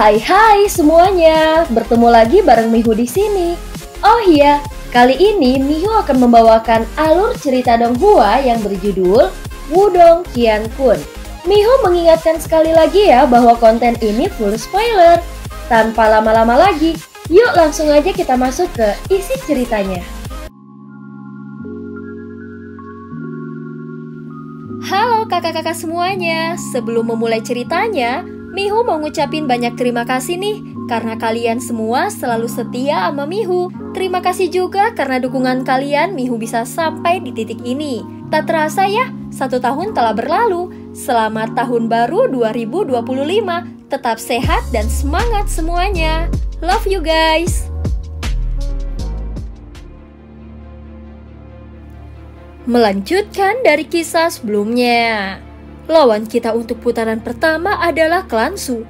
Hai semuanya, bertemu lagi bareng Mihu di sini. Oh iya, kali ini Mihu akan membawakan alur cerita Donghua yang berjudul Wudong Qiankun. Mihu mengingatkan sekali lagi ya bahwa konten ini full spoiler. Tanpa lama-lama lagi, yuk langsung aja kita masuk ke isi ceritanya. Halo kakak-kakak semuanya, sebelum memulai ceritanya, Mihu mau ngucapin banyak terima kasih nih karena kalian semua selalu setia sama Mihu. Terima kasih juga karena dukungan kalian Mihu bisa sampai di titik ini. Tak terasa ya, 1 tahun telah berlalu. Selamat tahun baru 2025. Tetap sehat dan semangat semuanya. Love you guys. Melanjutkan dari kisah sebelumnya. Lawan kita untuk putaran pertama adalah klan Su.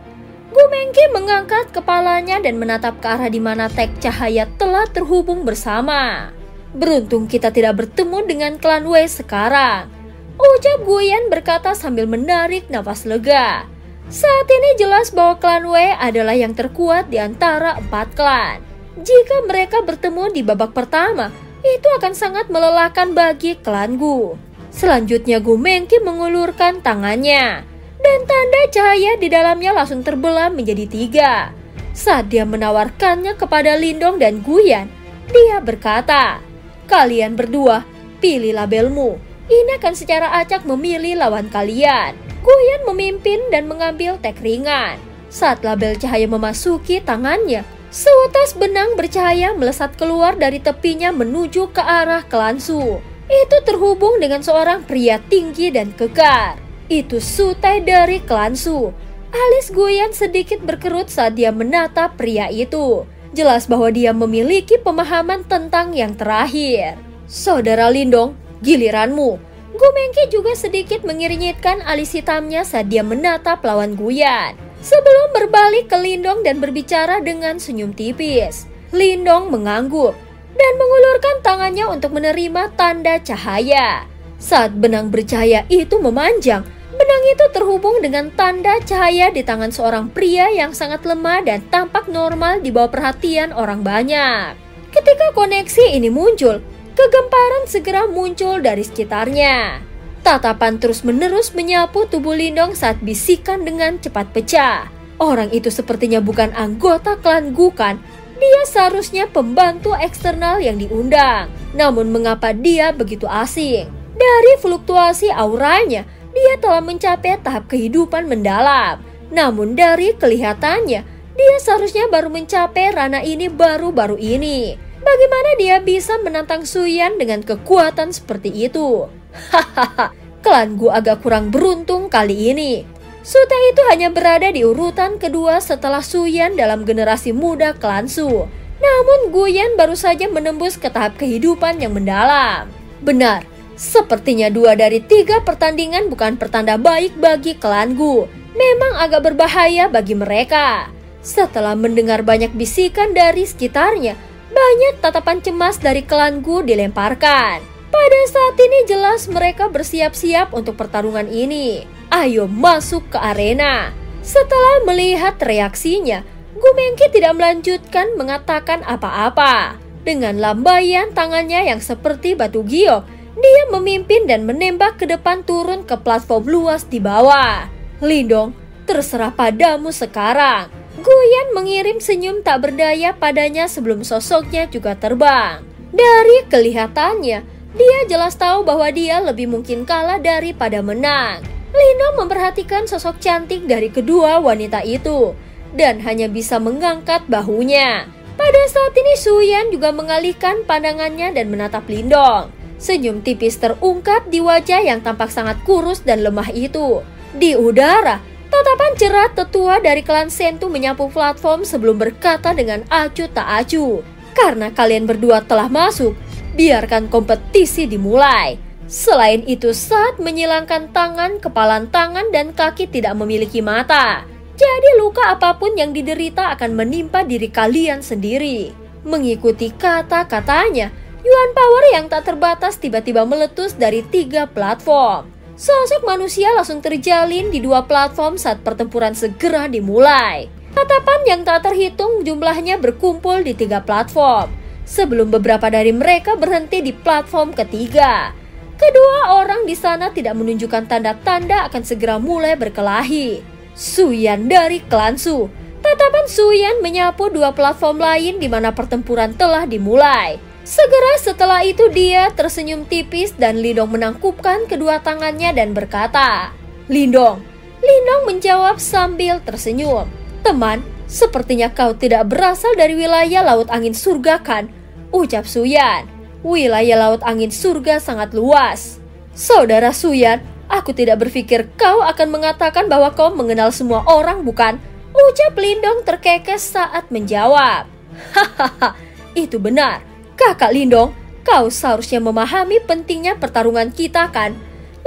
Gumengki mengangkat kepalanya dan menatap ke arah di mana tek cahaya telah terhubung bersama. Beruntung kita tidak bertemu dengan klan Wei sekarang, ucap Guyan berkata sambil menarik nafas lega. Saat ini jelas bahwa klan Wei adalah yang terkuat di antara 4 klan. Jika mereka bertemu di babak pertama, itu akan sangat melelahkan bagi klan Gu. Selanjutnya Gumengki mengulurkan tangannya dan tanda cahaya di dalamnya langsung terbelah menjadi 3. Saat dia menawarkannya kepada Lindong dan Guyan, dia berkata, "Kalian berdua, pilih labelmu. Ini akan secara acak memilih lawan kalian." Guyan memimpin dan mengambil tek ringan. Saat label cahaya memasuki tangannya, seutas benang bercahaya melesat keluar dari tepinya menuju ke arah klan Su. Itu terhubung dengan seorang pria tinggi dan kekar. Itu Su Tai dari klan Su. Alis Guyan sedikit berkerut saat dia menatap pria itu. Jelas bahwa dia memiliki pemahaman tentang yang terakhir. "Saudara Lindong, giliranmu." Gumengki juga sedikit mengernyitkan alis hitamnya saat dia menatap lawan Guyan, sebelum berbalik ke Lindong dan berbicara dengan senyum tipis. Lindong mengangguk dan mengulurkan tangannya untuk menerima tanda cahaya. Saat benang bercahaya itu memanjang, benang itu terhubung dengan tanda cahaya di tangan seorang pria yang sangat lemah dan tampak normal di bawah perhatian orang banyak. Ketika koneksi ini muncul, kegemparan segera muncul dari sekitarnya. Tatapan terus-menerus menyapu tubuh Lindong saat bisikan dengan cepat pecah. Orang itu sepertinya bukan anggota klan Gu kan? Dia seharusnya pembantu eksternal yang diundang. Namun mengapa dia begitu asing? Dari fluktuasi auranya, dia telah mencapai tahap kehidupan mendalam. Namun dari kelihatannya, dia seharusnya baru mencapai ranah ini baru-baru ini. Bagaimana dia bisa menantang Suyan dengan kekuatan seperti itu? Hahaha, klan Gu agak kurang beruntung kali ini. Su Tai itu hanya berada di urutan kedua setelah Suyan dalam generasi muda klan Su. Namun Guyan baru saja menembus ke tahap kehidupan yang mendalam. Benar, sepertinya 2 dari 3 pertandingan bukan pertanda baik bagi klan Gu. Memang agak berbahaya bagi mereka. Setelah mendengar banyak bisikan dari sekitarnya, banyak tatapan cemas dari klan Gu dilemparkan. Pada saat ini jelas mereka bersiap-siap untuk pertarungan ini. Ayo masuk ke arena. Setelah melihat reaksinya, Gumengki tidak melanjutkan mengatakan apa-apa. Dengan lambaian tangannya yang seperti batu giok, dia memimpin dan menembak ke depan turun ke platform luas di bawah. "Lindong, terserah padamu sekarang." Guyan mengirim senyum tak berdaya padanya sebelum sosoknya juga terbang. Dari kelihatannya, dia jelas tahu bahwa dia lebih mungkin kalah daripada menang. Lindong memperhatikan sosok cantik dari kedua wanita itu dan hanya bisa mengangkat bahunya. Pada saat ini Suyan juga mengalihkan pandangannya dan menatap Lindong. Senyum tipis terungkap di wajah yang tampak sangat kurus dan lemah itu. Di udara, tatapan cerah tetua dari klan Sentu menyapu platform sebelum berkata dengan acuh tak acuh, "Karena kalian berdua telah masuk, biarkan kompetisi dimulai." Selain itu, saat menyilangkan tangan, kepalan tangan dan kaki tidak memiliki mata. Jadi luka apapun yang diderita akan menimpa diri kalian sendiri. Mengikuti kata-katanya, Yuan Power yang tak terbatas tiba-tiba meletus dari 3 platform. Sosok manusia langsung terjalin di 2 platform saat pertempuran segera dimulai. Tatapan yang tak terhitung jumlahnya berkumpul di 3 platform, sebelum beberapa dari mereka berhenti di platform ketiga. Kedua orang di sana tidak menunjukkan tanda-tanda akan segera mulai berkelahi. Suyan dari klan Su. Tatapan Suyan menyapu 2 platform lain di mana pertempuran telah dimulai. Segera setelah itu dia tersenyum tipis dan Lindong menangkupkan kedua tangannya dan berkata, "Lindong." Lindong menjawab sambil tersenyum. "Teman, sepertinya kau tidak berasal dari wilayah Laut Angin Surga kan?" ucap Suyan. "Wilayah Laut Angin Surga sangat luas." "Saudara Suyan, aku tidak berpikir kau akan mengatakan bahwa kau mengenal semua orang, bukan?" ucap Lindong terkekes saat menjawab. "Hahaha, itu benar. Kakak Lindong, kau seharusnya memahami pentingnya pertarungan kita kan?"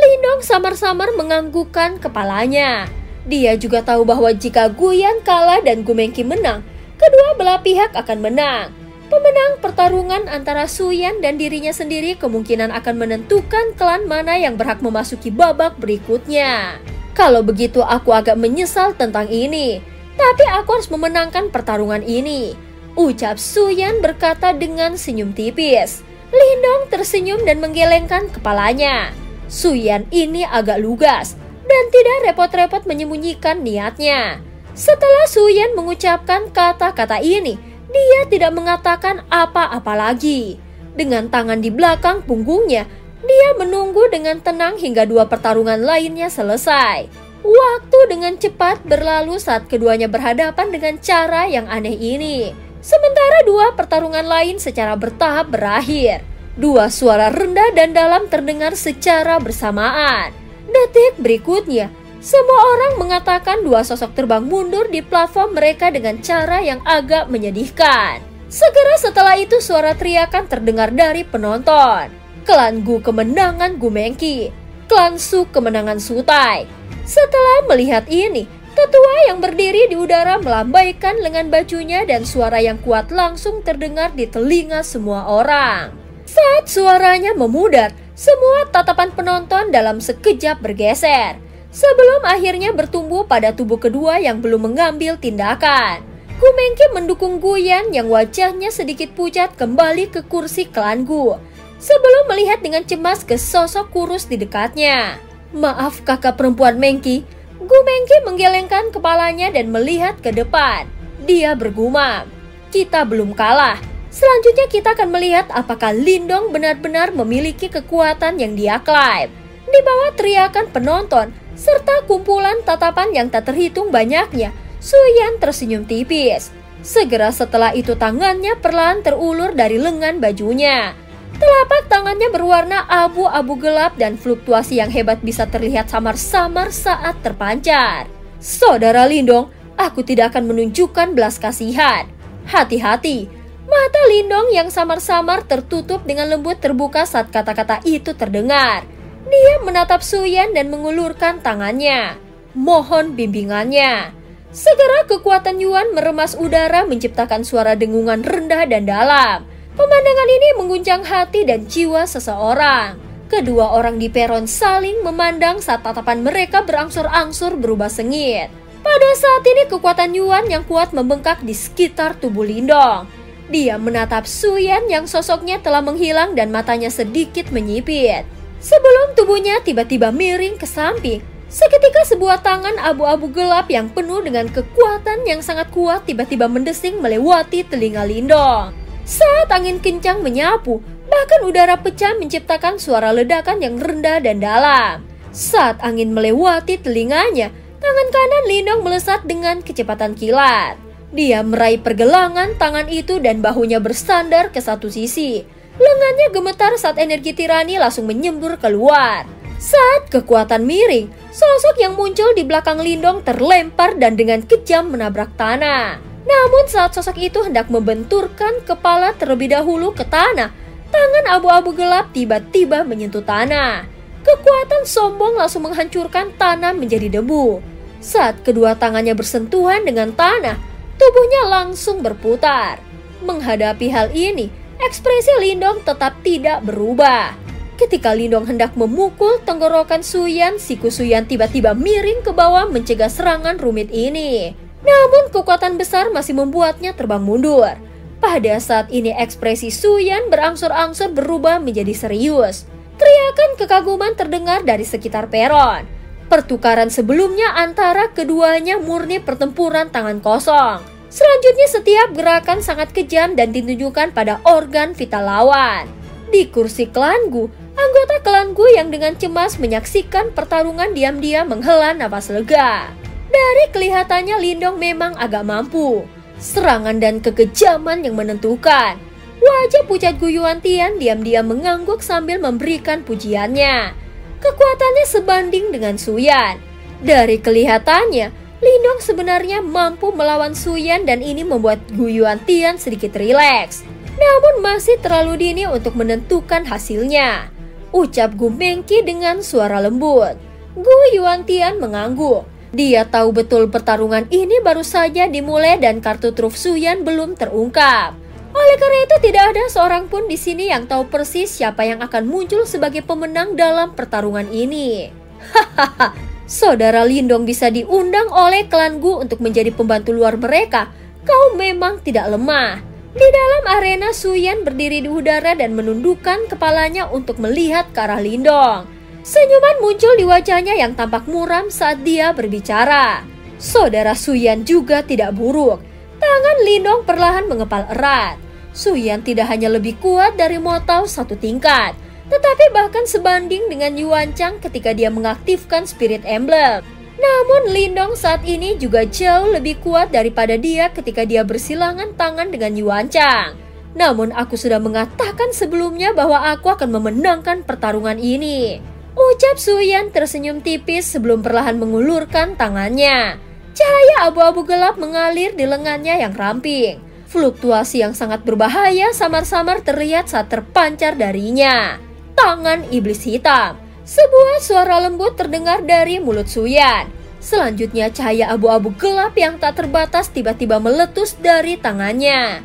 Lindong samar-samar menganggukkan kepalanya. Dia juga tahu bahwa jika Guyan kalah dan Gumengki menang, kedua belah pihak akan menang. Pemenang pertarungan antara Suyan dan dirinya sendiri kemungkinan akan menentukan klan mana yang berhak memasuki babak berikutnya. "Kalau begitu aku agak menyesal tentang ini, tapi aku harus memenangkan pertarungan ini," ucap Suyan berkata dengan senyum tipis. Lindong tersenyum dan menggelengkan kepalanya. Suyan ini agak lugas dan tidak repot-repot menyembunyikan niatnya. Setelah Suyan mengucapkan kata-kata ini, dia tidak mengatakan apa-apa lagi. Dengan tangan di belakang punggungnya, dia menunggu dengan tenang hingga 2 pertarungan lainnya selesai. Waktu dengan cepat berlalu saat keduanya berhadapan dengan cara yang aneh ini. Sementara 2 pertarungan lain secara bertahap berakhir. 2 suara rendah dan dalam terdengar secara bersamaan. Detik berikutnya, semua orang mengatakan 2 sosok terbang mundur di platform mereka dengan cara yang agak menyedihkan. Segera setelah itu suara teriakan terdengar dari penonton. Klan Gu kemenangan Gumengki, klan Su kemenangan Sutai. Setelah melihat ini, tetua yang berdiri di udara melambaikan lengan bajunya dan suara yang kuat langsung terdengar di telinga semua orang. Saat suaranya memudar, semua tatapan penonton dalam sekejap bergeser, sebelum akhirnya bertumbuh pada tubuh kedua yang belum mengambil tindakan. Gumengki mendukung Guyan yang wajahnya sedikit pucat kembali ke kursi klan Gu, sebelum melihat dengan cemas ke sosok kurus di dekatnya. "Maaf kakak perempuan Mengki." Gumengki menggelengkan kepalanya dan melihat ke depan. Dia bergumam, "Kita belum kalah. Selanjutnya kita akan melihat apakah Lindong benar-benar memiliki kekuatan yang dia klaim." Di bawah teriakan penonton serta kumpulan tatapan yang tak terhitung banyaknya, Suyan tersenyum tipis. Segera setelah itu tangannya perlahan terulur dari lengan bajunya. Telapak tangannya berwarna abu-abu gelap dan fluktuasi yang hebat bisa terlihat samar-samar saat terpancar. "Saudara Lindong, aku tidak akan menunjukkan belas kasihan. Hati-hati." Mata Lindong yang samar-samar tertutup dengan lembut terbuka saat kata-kata itu terdengar. Dia menatap Suyan dan mengulurkan tangannya. "Mohon bimbingannya." Segera kekuatan Yuan meremas udara menciptakan suara dengungan rendah dan dalam. Pemandangan ini mengguncang hati dan jiwa seseorang. Kedua orang di peron saling memandang saat tatapan mereka berangsur-angsur berubah sengit. Pada saat ini kekuatan Yuan yang kuat membengkak di sekitar tubuh Lindong. Dia menatap Suyan yang sosoknya telah menghilang dan matanya sedikit menyipit. Sebelum tubuhnya tiba-tiba miring ke samping, seketika sebuah tangan abu-abu gelap yang penuh dengan kekuatan yang sangat kuat tiba-tiba mendesing melewati telinga Lindong. Saat angin kencang menyapu, bahkan udara pecah menciptakan suara ledakan yang rendah dan dalam. Saat angin melewati telinganya, tangan kanan Lindong melesat dengan kecepatan kilat. Dia meraih pergelangan tangan itu dan bahunya bersandar ke satu sisi. Lengannya gemetar saat energi tirani langsung menyembur keluar. Saat kekuatan miring, sosok yang muncul di belakang Lindong terlempar dan dengan kejam menabrak tanah. Namun saat sosok itu hendak membenturkan kepala terlebih dahulu ke tanah, tangan abu-abu gelap tiba-tiba menyentuh tanah. Kekuatan sombong langsung menghancurkan tanah menjadi debu. Saat kedua tangannya bersentuhan dengan tanah, tubuhnya langsung berputar. Menghadapi hal ini, ekspresi Lindong tetap tidak berubah. Ketika Lindong hendak memukul tenggorokan Suyan, siku Suyan tiba-tiba miring ke bawah mencegah serangan rumit ini. Namun kekuatan besar masih membuatnya terbang mundur. Pada saat ini ekspresi Suyan berangsur-angsur berubah menjadi serius. Teriakan kekaguman terdengar dari sekitar peron. Pertukaran sebelumnya antara keduanya murni pertempuran tangan kosong. Selanjutnya setiap gerakan sangat kejam dan ditunjukkan pada organ vital lawan. Di kursi klan Gu, anggota klan Gu yang dengan cemas menyaksikan pertarungan diam-diam menghela napas lega. Dari kelihatannya Lindong memang agak mampu. Serangan dan kekejaman yang menentukan. Wajah pucat Gu Yuantian diam-diam mengangguk sambil memberikan pujiannya. Kekuatannya sebanding dengan Suyan. Dari kelihatannya, Lindong sebenarnya mampu melawan Suyan dan ini membuat Gu Yuantian sedikit rileks. Namun masih terlalu dini untuk menentukan hasilnya. Ucap Gu Mengki dengan suara lembut. Gu Yuantian mengangguk. Dia tahu betul pertarungan ini baru saja dimulai dan kartu truf Suyan belum terungkap. Oleh karena itu tidak ada seorang pun di sini yang tahu persis siapa yang akan muncul sebagai pemenang dalam pertarungan ini. Hahaha, saudara Lindong bisa diundang oleh klan Gu untuk menjadi pembantu luar mereka. Kau memang tidak lemah. Di dalam arena Suyan berdiri di udara dan menundukkan kepalanya untuk melihat ke arah Lindong. Senyuman muncul di wajahnya yang tampak muram saat dia berbicara. Saudara Suyan juga tidak buruk. Tangan Lindong perlahan mengepal erat. Suyan tidak hanya lebih kuat dari Mo Tao satu tingkat, tetapi bahkan sebanding dengan Yuan Chang ketika dia mengaktifkan Spirit Emblem. Namun Lindong saat ini juga jauh lebih kuat daripada dia ketika dia bersilangan tangan dengan Yuan Chang. Namun aku sudah mengatakan sebelumnya bahwa aku akan memenangkan pertarungan ini. Ucap Suyan tersenyum tipis sebelum perlahan mengulurkan tangannya. Cahaya abu-abu gelap mengalir di lengannya yang ramping. Fluktuasi yang sangat berbahaya samar-samar terlihat saat terpancar darinya. Tangan iblis hitam. Sebuah suara lembut terdengar dari mulut Suyan. Selanjutnya cahaya abu-abu gelap yang tak terbatas tiba-tiba meletus dari tangannya.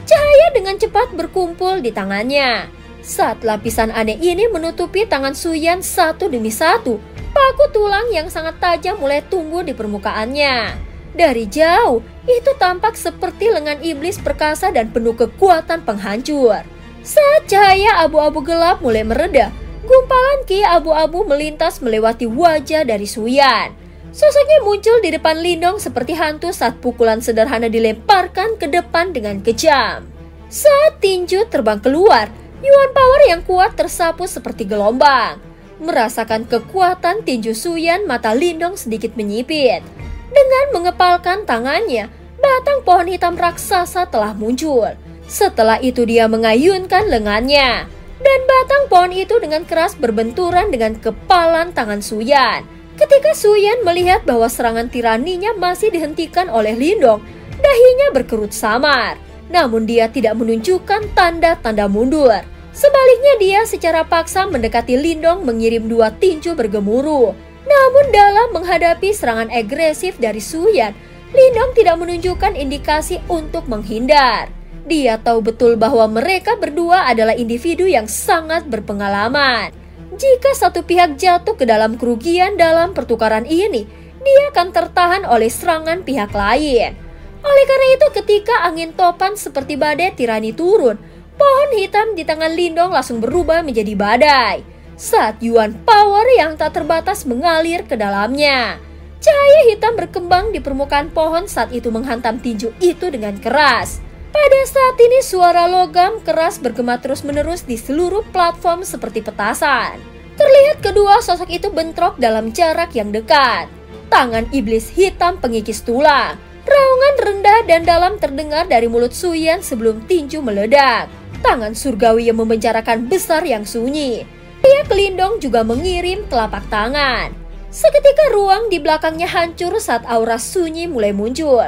Cahaya dengan cepat berkumpul di tangannya. Saat lapisan aneh ini menutupi tangan Suyan satu demi satu, paku tulang yang sangat tajam mulai tumbuh di permukaannya. Dari jauh, itu tampak seperti lengan iblis perkasa dan penuh kekuatan penghancur. Saat cahaya abu-abu gelap mulai mereda, gumpalan ki abu-abu melintas melewati wajah dari Suyan. Sosoknya muncul di depan Lindong seperti hantu saat pukulan sederhana dilemparkan ke depan dengan kejam. Saat tinju terbang keluar, Yuan Power yang kuat tersapu seperti gelombang. Merasakan kekuatan tinju Suyan, mata Lindong sedikit menyipit. Dengan mengepalkan tangannya, batang pohon hitam raksasa telah muncul. Setelah itu dia mengayunkan lengannya. Dan batang pohon itu dengan keras berbenturan dengan kepalan tangan Suyan. Ketika Suyan melihat bahwa serangan tiraninya masih dihentikan oleh Lindong, dahinya berkerut samar. Namun dia tidak menunjukkan tanda-tanda mundur. Sebaliknya dia secara paksa mendekati Lindong mengirim dua tinju bergemuruh. Namun dalam menghadapi serangan agresif dari Suyan, Lindong tidak menunjukkan indikasi untuk menghindar. Dia tahu betul bahwa mereka berdua adalah individu yang sangat berpengalaman. Jika satu pihak jatuh ke dalam kerugian dalam pertukaran ini, dia akan tertahan oleh serangan pihak lain. Oleh karena itu ketika angin topan seperti badai tirani turun, pohon hitam di tangan Lindong langsung berubah menjadi badai. Saat Yuan Power yang tak terbatas mengalir ke dalamnya. Cahaya hitam berkembang di permukaan pohon saat itu menghantam tinju itu dengan keras. Pada saat ini suara logam keras bergema terus-menerus di seluruh platform seperti petasan. Terlihat kedua sosok itu bentrok dalam jarak yang dekat. Tangan iblis hitam pengikis tulang. Raungan rendah dan dalam terdengar dari mulut Suyan sebelum tinju meledak. Tangan surgawi yang memenjarakan besar yang sunyi. Pihak Lindong juga mengirim telapak tangan. Seketika ruang di belakangnya hancur saat aura sunyi mulai muncul.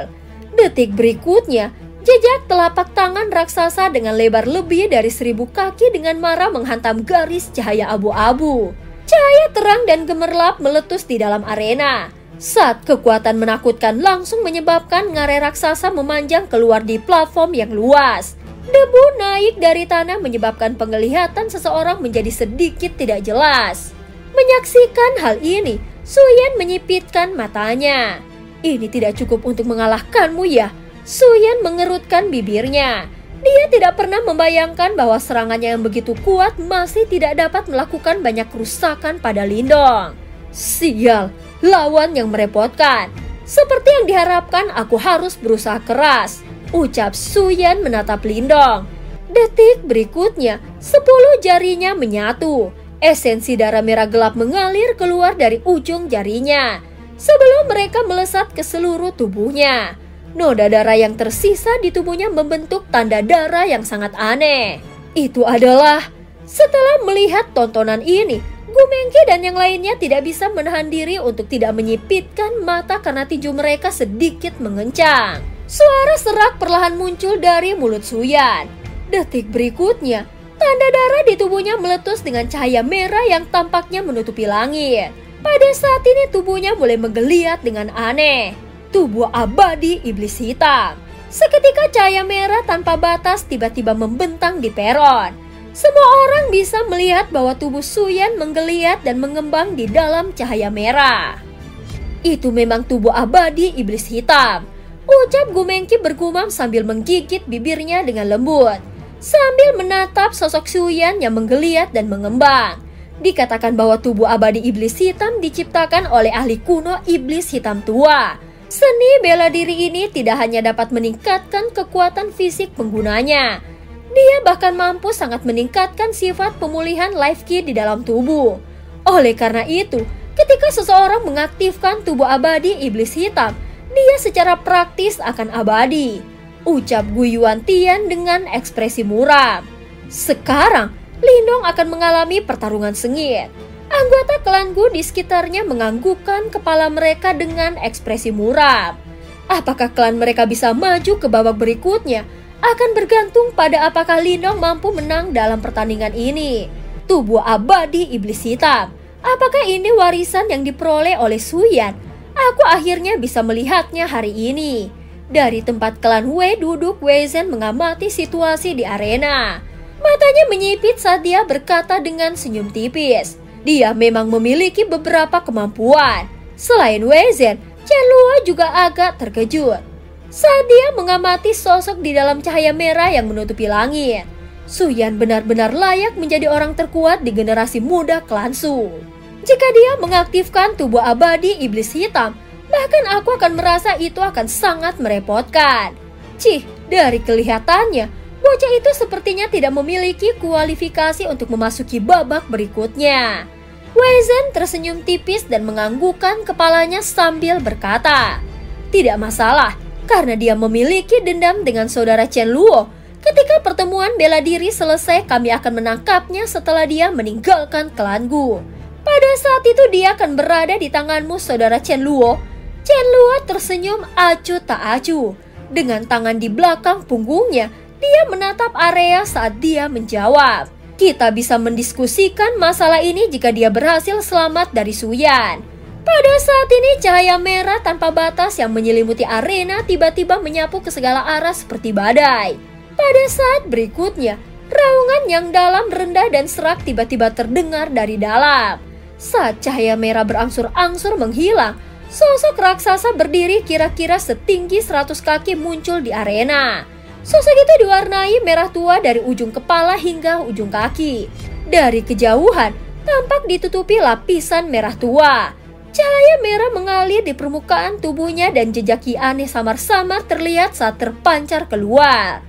Detik berikutnya, jejak telapak tangan raksasa dengan lebar lebih dari 1000 kaki dengan marah menghantam garis cahaya abu-abu. Cahaya terang dan gemerlap meletus di dalam arena. Saat kekuatan menakutkan langsung menyebabkan ngarai raksasa memanjang keluar di platform yang luas. Debu naik dari tanah menyebabkan penglihatan seseorang menjadi sedikit tidak jelas. Menyaksikan hal ini, Suyan menyipitkan matanya. Ini tidak cukup untuk mengalahkanmu ya? Suyan mengerutkan bibirnya. Dia tidak pernah membayangkan bahwa serangannya yang begitu kuat masih tidak dapat melakukan banyak kerusakan pada Lindong. Sial, lawan yang merepotkan. Seperti yang diharapkan, aku harus berusaha keras, ucap Suyan menatap Lindong. Detik berikutnya, 10 jarinya menyatu. Esensi darah merah gelap mengalir keluar dari ujung jarinya sebelum mereka melesat ke seluruh tubuhnya. Noda darah yang tersisa di tubuhnya membentuk tanda darah yang sangat aneh. Itu adalah... Setelah melihat tontonan ini, Gumengki dan yang lainnya tidak bisa menahan diri untuk tidak menyipitkan mata karena tinju mereka sedikit mengencang. Suara serak perlahan muncul dari mulut Suyan. Detik berikutnya, tanda darah di tubuhnya meletus dengan cahaya merah yang tampaknya menutupi langit. Pada saat ini tubuhnya mulai menggeliat dengan aneh. Tubuh abadi iblis hitam. Seketika cahaya merah tanpa batas tiba-tiba membentang di peron. Semua orang bisa melihat bahwa tubuh Suyan menggeliat dan mengembang di dalam cahaya merah. Itu memang tubuh abadi iblis hitam, ucap Gumengki bergumam sambil menggigit bibirnya dengan lembut, sambil menatap sosok Suyan yang menggeliat dan mengembang. Dikatakan bahwa tubuh abadi iblis hitam diciptakan oleh ahli kuno iblis hitam tua. Seni bela diri ini tidak hanya dapat meningkatkan kekuatan fisik penggunanya, dia bahkan mampu sangat meningkatkan sifat pemulihan life ki di dalam tubuh. Oleh karena itu, ketika seseorang mengaktifkan tubuh abadi iblis hitam, dia secara praktis akan abadi, ucap Guyuan Tian dengan ekspresi muram. Sekarang, Lindong akan mengalami pertarungan sengit. Anggota klan Gu di sekitarnya menganggukkan kepala mereka dengan ekspresi muram. Apakah klan mereka bisa maju ke babak berikutnya? Akan bergantung pada apakah Lindong mampu menang dalam pertandingan ini. Tubuh abadi iblis hitam. Apakah ini warisan yang diperoleh oleh Suyan? Aku akhirnya bisa melihatnya hari ini. Dari tempat klan Wei duduk, Wei Zhen mengamati situasi di arena. Matanya menyipit saat dia berkata dengan senyum tipis. Dia memang memiliki beberapa kemampuan. Selain Wei Zhen, Chen Luo juga agak terkejut saat dia mengamati sosok di dalam cahaya merah yang menutupi langit. Suyan benar-benar layak menjadi orang terkuat di generasi muda klan Su. Jika dia mengaktifkan tubuh abadi iblis hitam, bahkan aku akan merasa itu akan sangat merepotkan. Cih, dari kelihatannya, bocah itu sepertinya tidak memiliki kualifikasi untuk memasuki babak berikutnya. Wei Zhen tersenyum tipis dan menganggukkan kepalanya sambil berkata, tidak masalah, karena dia memiliki dendam dengan saudara Chen Luo. Ketika pertemuan bela diri selesai, kami akan menangkapnya setelah dia meninggalkan klan Gu. Pada saat itu dia akan berada di tanganmu, saudara Chen Luo. Chen Luo tersenyum acuh tak acuh. Dengan tangan di belakang punggungnya, dia menatap area saat dia menjawab. Kita bisa mendiskusikan masalah ini jika dia berhasil selamat dari Suyan. Pada saat ini cahaya merah tanpa batas yang menyelimuti arena tiba-tiba menyapu ke segala arah seperti badai. Pada saat berikutnya, raungan yang dalam, rendah dan serak tiba-tiba terdengar dari dalam. Saat cahaya merah berangsur-angsur menghilang, sosok raksasa berdiri kira-kira setinggi 100 kaki muncul di arena. Sosok itu diwarnai merah tua dari ujung kepala hingga ujung kaki. Dari kejauhan, tampak ditutupi lapisan merah tua. Cahaya merah mengalir di permukaan tubuhnya dan jejak ki aneh samar-samar terlihat saat terpancar keluar.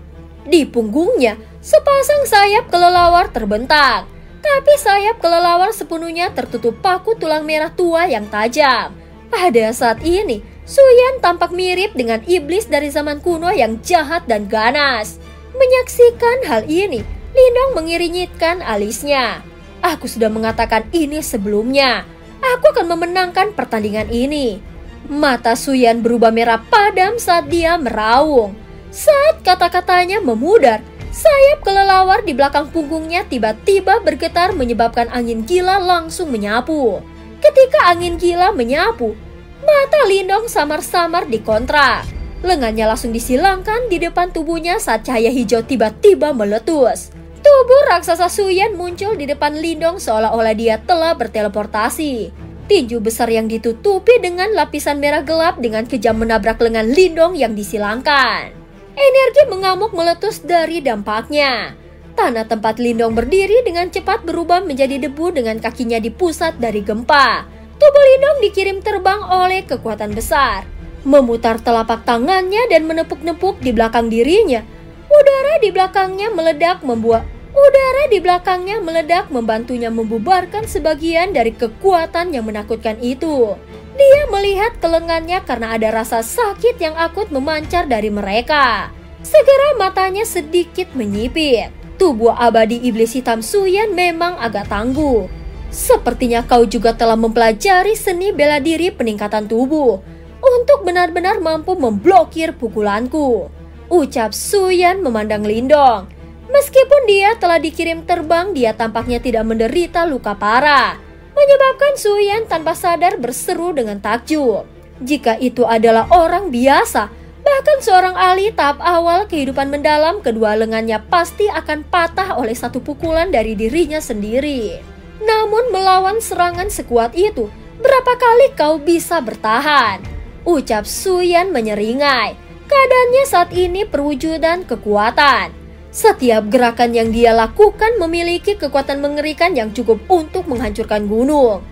Di punggungnya, sepasang sayap kelelawar terbentang. Tapi sayap kelelawar sepenuhnya tertutup paku tulang merah tua yang tajam. Pada saat ini, Suyan tampak mirip dengan iblis dari zaman kuno yang jahat dan ganas. Menyaksikan hal ini, Lindong mengiringitkan alisnya. Aku sudah mengatakan ini sebelumnya. Aku akan memenangkan pertandingan ini. Mata Suyan berubah merah padam saat dia meraung. Saat kata-katanya memudar, sayap kelelawar di belakang punggungnya tiba-tiba bergetar menyebabkan angin gila langsung menyapu. Ketika angin gila menyapu, mata Lindong samar-samar dikontrak. Lengannya langsung disilangkan di depan tubuhnya saat cahaya hijau tiba-tiba meletus. Tubuh raksasa Suyan muncul di depan Lindong seolah-olah dia telah berteleportasi. Tinju besar yang ditutupi dengan lapisan merah gelap dengan kejam menabrak lengan Lindong yang disilangkan. Energi mengamuk meletus dari dampaknya. Tanah tempat Lindong berdiri dengan cepat berubah menjadi debu dengan kakinya di pusat dari gempa. Tubuh Lindong dikirim terbang oleh kekuatan besar, memutar telapak tangannya dan menepuk-nepuk di belakang dirinya. Udara di belakangnya meledak membantunya membubarkan sebagian dari kekuatan yang menakutkan itu. Dia melihat ke lengannya karena ada rasa sakit yang akut memancar dari mereka. Segera matanya sedikit menyipit. Tubuh abadi iblis hitam Suyan memang agak tangguh. Sepertinya kau juga telah mempelajari seni bela diri peningkatan tubuh untuk benar-benar mampu memblokir pukulanku, ucap Suyan memandang Lindong. Meskipun dia telah dikirim terbang, dia tampaknya tidak menderita luka parah, menyebabkan Suyan tanpa sadar berseru dengan takjub. Jika itu adalah orang biasa, bahkan seorang ahli tahap awal kehidupan mendalam, kedua lengannya pasti akan patah oleh satu pukulan dari dirinya sendiri. Namun melawan serangan sekuat itu, berapa kali kau bisa bertahan? Ucap Suyan menyeringai. Keadaannya saat ini perwujudan kekuatan. Setiap gerakan yang dia lakukan memiliki kekuatan mengerikan yang cukup untuk menghancurkan gunung.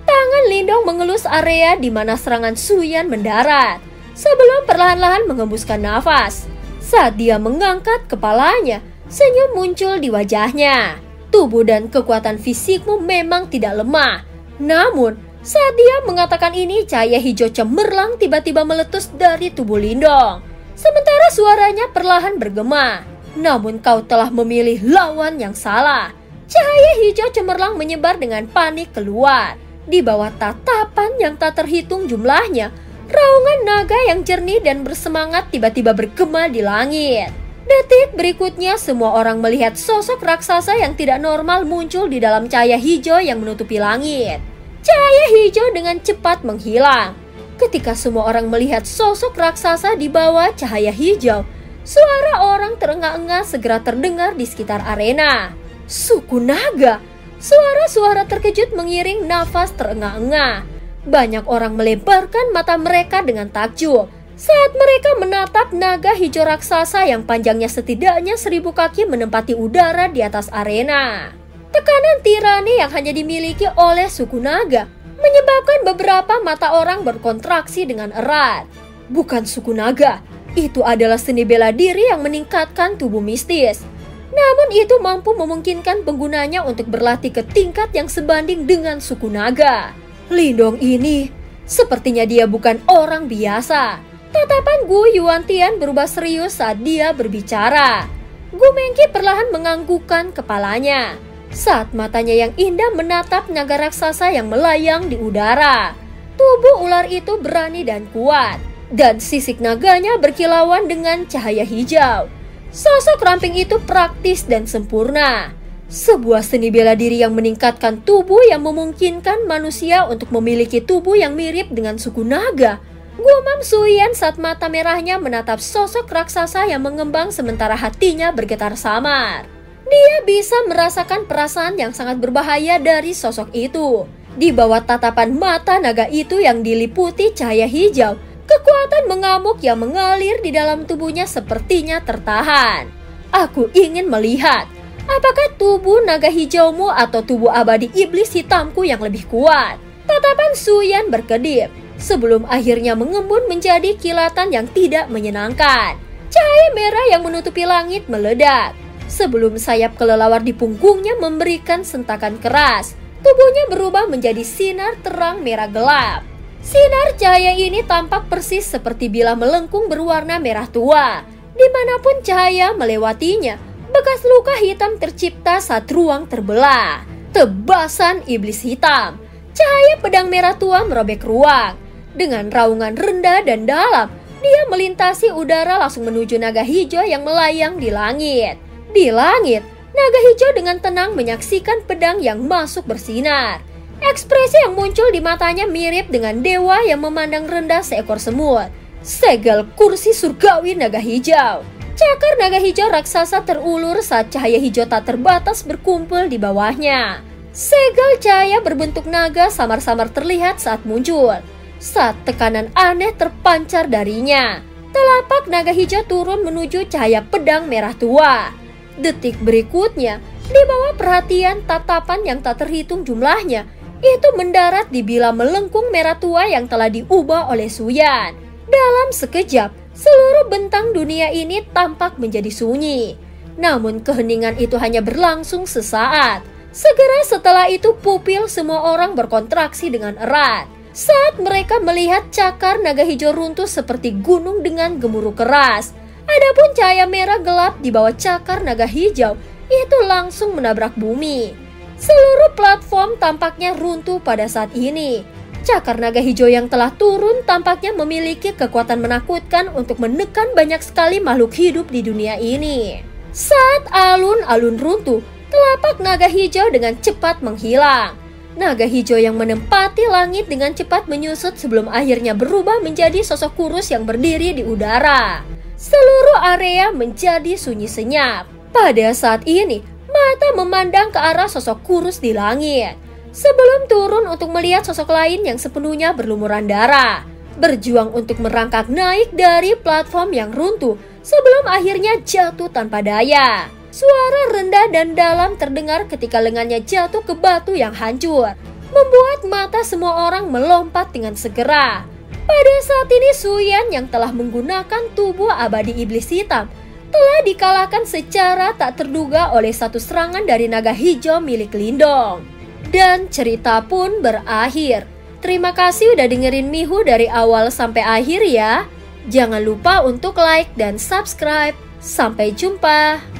Tangan Lindong mengelus area di mana serangan Suyan mendarat sebelum perlahan-lahan mengembuskan nafas. Saat dia mengangkat kepalanya, senyum muncul di wajahnya. Tubuh dan kekuatan fisikmu memang tidak lemah. Namun, saat dia mengatakan ini, cahaya hijau cemerlang tiba-tiba meletus dari tubuh Lindong. Sementara suaranya perlahan bergema. Namun kau telah memilih lawan yang salah. Cahaya hijau cemerlang menyebar dengan panik keluar. Di bawah tatapan yang tak terhitung jumlahnya, raungan naga yang jernih dan bersemangat tiba-tiba bergema di langit. Detik berikutnya semua orang melihat sosok raksasa yang tidak normal muncul di dalam cahaya hijau yang menutupi langit. Cahaya hijau dengan cepat menghilang. Ketika semua orang melihat sosok raksasa di bawah cahaya hijau, suara orang terengah-engah segera terdengar di sekitar arena. Suku naga! Suara-suara terkejut mengiring nafas terengah-engah. Banyak orang melebarkan mata mereka dengan takjub saat mereka menatap naga hijau raksasa yang panjangnya setidaknya 1000 kaki menempati udara di atas arena. Tekanan tirani yang hanya dimiliki oleh suku naga menyebabkan beberapa mata orang berkontraksi dengan erat. Bukan suku naga, itu adalah seni bela diri yang meningkatkan tubuh mistis. Namun itu mampu memungkinkan penggunanya untuk berlatih ke tingkat yang sebanding dengan suku naga. Lindong ini, sepertinya dia bukan orang biasa. Tatapan Gu Yuantian berubah serius saat dia berbicara. Gu Mengki perlahan menganggukkan kepalanya saat matanya yang indah menatap naga raksasa yang melayang di udara. Tubuh ular itu berani dan kuat, dan sisik naganya berkilauan dengan cahaya hijau. Sosok ramping itu praktis dan sempurna. Sebuah seni bela diri yang meningkatkan tubuh yang memungkinkan manusia untuk memiliki tubuh yang mirip dengan suku naga. Gumam Suyan saat mata merahnya menatap sosok raksasa yang mengembang sementara hatinya bergetar samar. Dia bisa merasakan perasaan yang sangat berbahaya dari sosok itu. Di bawah tatapan mata naga itu yang diliputi cahaya hijau, kekuatan mengamuk yang mengalir di dalam tubuhnya sepertinya tertahan. Aku ingin melihat, apakah tubuh naga hijaumu atau tubuh abadi iblis hitamku yang lebih kuat? Tatapan Suyan berkedip sebelum akhirnya mengembun menjadi kilatan yang tidak menyenangkan. Cahaya merah yang menutupi langit meledak sebelum sayap kelelawar di punggungnya memberikan sentakan keras. Tubuhnya berubah menjadi sinar terang merah gelap. Sinar cahaya ini tampak persis seperti bilah melengkung berwarna merah tua. Dimanapun cahaya melewatinya, bekas luka hitam tercipta saat ruang terbelah. Tebasan iblis hitam. Cahaya pedang merah tua merobek ruang. Dengan raungan rendah dan dalam, dia melintasi udara langsung menuju naga hijau yang melayang di langit. Di langit, naga hijau dengan tenang menyaksikan pedang yang masuk bersinar. Ekspresi yang muncul di matanya mirip dengan dewa yang memandang rendah seekor semut. Segel kursi surgawi naga hijau. Cakar naga hijau raksasa terulur saat cahaya hijau tak terbatas berkumpul di bawahnya. Segel cahaya berbentuk naga samar-samar terlihat saat muncul. Saat tekanan aneh terpancar darinya, telapak naga hijau turun menuju cahaya pedang merah tua. Detik berikutnya, di bawah perhatian tatapan yang tak terhitung jumlahnya, itu mendarat di bila melengkung merah tua yang telah diubah oleh Suyan. Dalam sekejap, seluruh bentang dunia ini tampak menjadi sunyi. Namun keheningan itu hanya berlangsung sesaat. Segera setelah itu pupil semua orang berkontraksi dengan erat saat mereka melihat cakar naga hijau runtuh seperti gunung dengan gemuruh keras. Adapun cahaya merah gelap di bawah cakar naga hijau itu langsung menabrak bumi. Seluruh platform tampaknya runtuh pada saat ini. Cakar naga hijau yang telah turun tampaknya memiliki kekuatan menakutkan untuk menekan banyak sekali makhluk hidup di dunia ini. Saat alun-alun runtuh, telapak naga hijau dengan cepat menghilang. Naga hijau yang menempati langit dengan cepat menyusut sebelum akhirnya berubah menjadi sosok kurus yang berdiri di udara. Seluruh area menjadi sunyi senyap. Pada saat ini, mata memandang ke arah sosok kurus di langit. Sebelum turun untuk melihat sosok lain yang sepenuhnya berlumuran darah. Berjuang untuk merangkak naik dari platform yang runtuh sebelum akhirnya jatuh tanpa daya. Suara rendah dan dalam terdengar ketika lengannya jatuh ke batu yang hancur, membuat mata semua orang melompat dengan segera. Pada saat ini Suyan yang telah menggunakan tubuh abadi iblis hitam telah dikalahkan secara tak terduga oleh satu serangan dari naga hijau milik Lindong. Dan cerita pun berakhir. Terima kasih udah dengerin Mihu dari awal sampai akhir ya. Jangan lupa untuk like dan subscribe. Sampai jumpa.